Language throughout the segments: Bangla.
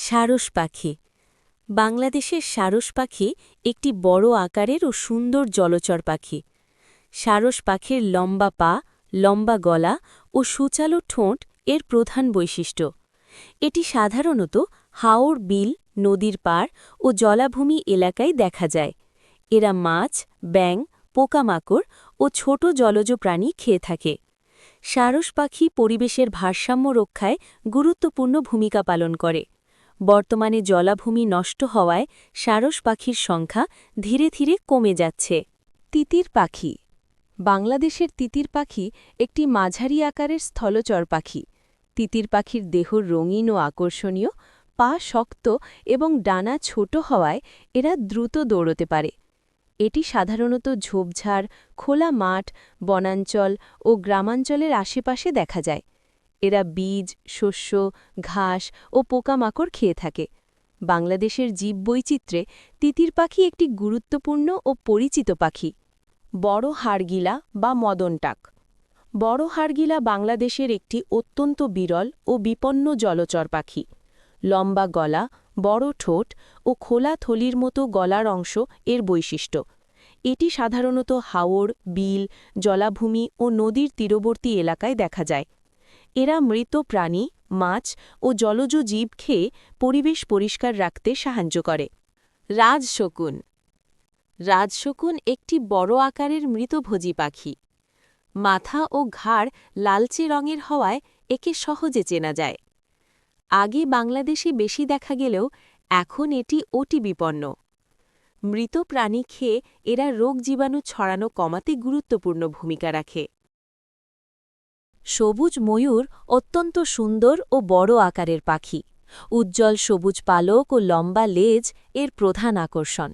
সারস পাখি বাংলাদেশের সারস পাখি একটি বড় আকারের ও সুন্দর জলচর পাখি। সারস পাখির লম্বা পা, লম্বা গলা ও সুচালো ঠোঁট এর প্রধান বৈশিষ্ট্য। এটি সাধারণত হাওর বিল, নদীর পাড় ও জলাভূমি এলাকায় দেখা যায়। এরা মাছ, ব্যাঙ, পোকামাকড় ও ছোট জলজ প্রাণী খেয়ে থাকে। সারস পাখি পরিবেশের ভারসাম্য রক্ষায় গুরুত্বপূর্ণ ভূমিকা পালন করে। বর্তমানে জলাভূমি নষ্ট হওয়ায় সারস পাখির সংখ্যা ধীরে ধীরে কমে যাচ্ছে। তিতির পাখি বাংলাদেশের তিতির পাখি একটি মাঝারি আকারের স্থলচর পাখি। তিতির পাখির দেহ রঙিন ও আকর্ষণীয়, পা শক্ত এবং ডানা ছোট হওয়ায় এরা দ্রুত দৌড়তে পারে। এটি সাধারণত ঝোপঝাড়, খোলা মাঠ, বনাঞ্চল ও গ্রামাঞ্চলের আশেপাশে দেখা যায়। এরা বীজ, শস্য, ঘাস ও পোকামাকড় খেয়ে থাকে। বাংলাদেশের জীববৈচিত্র্যে তিতির পাখি একটি গুরুত্বপূর্ণ ও পরিচিত পাখি। বড় হাড়গিলা বা মদনটাক বড় হাড়গিলা বাংলাদেশের একটি অত্যন্ত বিরল ও বিপন্ন জলচর পাখি। লম্বা গলা, বড় ঠোঁট ও খোলা থলির মতো গলার অংশ এর বৈশিষ্ট্য। এটি সাধারণত হাওর, বিল, জলাভূমি ও নদীর তীরবর্তী এলাকায় দেখা যায়। এরা মৃত প্রাণী, মাছ ও জলজ জীব খেয়ে পরিবেশ পরিষ্কার রাখতে সাহায্য করে। রাজশকুন রাজশকুন একটি বড় আকারের মৃতভোজী পাখি। মাথা ও ঘাড় লালচে রঙের হওয়ায় একে সহজে চেনা যায়। আগে বাংলাদেশে বেশি দেখা গেলেও এখন এটি অতি বিপন্ন। মৃত প্রাণী খেয়ে এরা রোগ জীবাণু ছড়ানো কমাতে গুরুত্বপূর্ণ ভূমিকা রাখে। সবুজ ময়ূর অত্যন্ত সুন্দর ও বড় আকারের পাখি। উজ্জ্বল সবুজ পালক ও লম্বা লেজ এর প্রধান আকর্ষণ।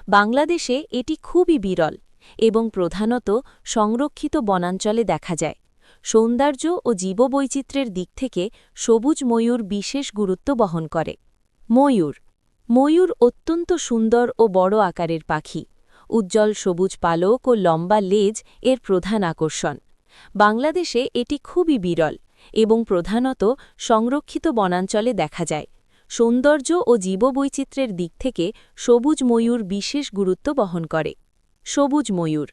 বাংলাদেশে এটি খুবই বিরল এবং প্রধানত সংরক্ষিত বনাঞ্চলে দেখা যায়। সৌন্দর্য ও জীববৈচিত্র্যের দিক থেকে সবুজ ময়ূর বিশেষ গুরুত্ব বহন করে। ময়ূর ময়ূর অত্যন্ত সুন্দর ও বড় আকারের পাখি। উজ্জ্বল সবুজ পালক ও লম্বা লেজ এর প্রধান আকর্ষণ। বাংলাদেশে এটি খুবই বিরল এবং প্রধানত সংরক্ষিত বনাঞ্চলে দেখা যায়। সৌন্দর্য ও জীববৈচিত্র্যের দিক থেকে সবুজ ময়ূর বিশেষ গুরুত্ব বহন করে। সবুজ ময়ূর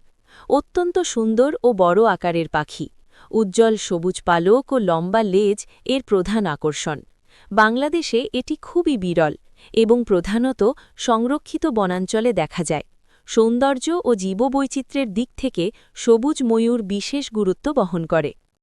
অত্যন্ত সুন্দর ও বড় আকারের পাখি। উজ্জ্বল সবুজ পালক ও লম্বা লেজ এর প্রধান আকর্ষণ। বাংলাদেশে এটি খুবই বিরল এবং প্রধানত সংরক্ষিত বনাঞ্চলে দেখা যায়। সৌন্দর্য ও জীববৈচিত্র্যের দিক থেকে সবুজ ময়ূর বিশেষ গুরুত্ব বহন করে।